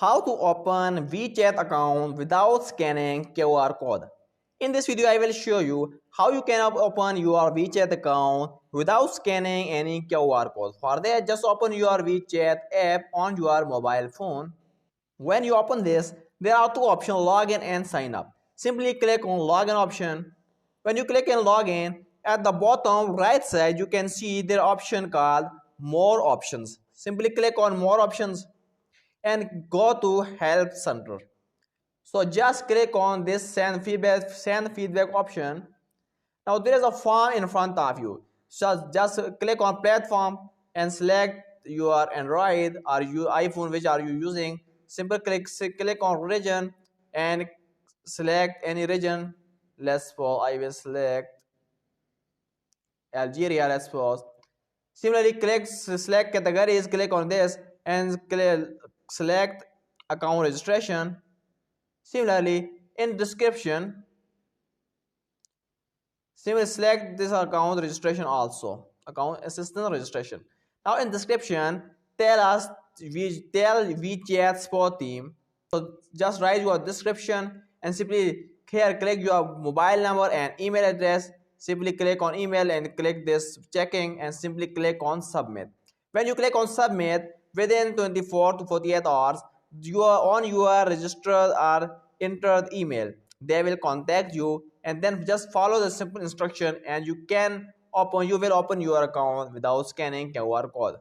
How to open WeChat account without scanning QR code. In this video, I will show you how you can open your WeChat account without scanning any QR code. For that, just open your WeChat app on your mobile phone. When you open this, there are two options, login and sign up. Simply click on login option. When you click on login, at the bottom right side, you can see their option called more options. Simply click on more options and go to help center. So just click on this send feedback option. Now there is a form in front of you. So just click on platform and select your Android or your iPhone, which are you using. Simple click on region and select any region. Let's suppose I will select Algeria. Let's suppose. Similarly, select categories. Click on this and select account registration. Similarly, in description, select this account registration also, account assistant registration. Now in description, tell WeChat support team. So just write your description and simply here click your mobile number and email address. Simply click on email and click this checking and simply click on submit. When you click on submit, within 24 to 48 hours, your registered or entered email, they will contact you, and then just follow the simple instruction and you will open your account without scanning QR code.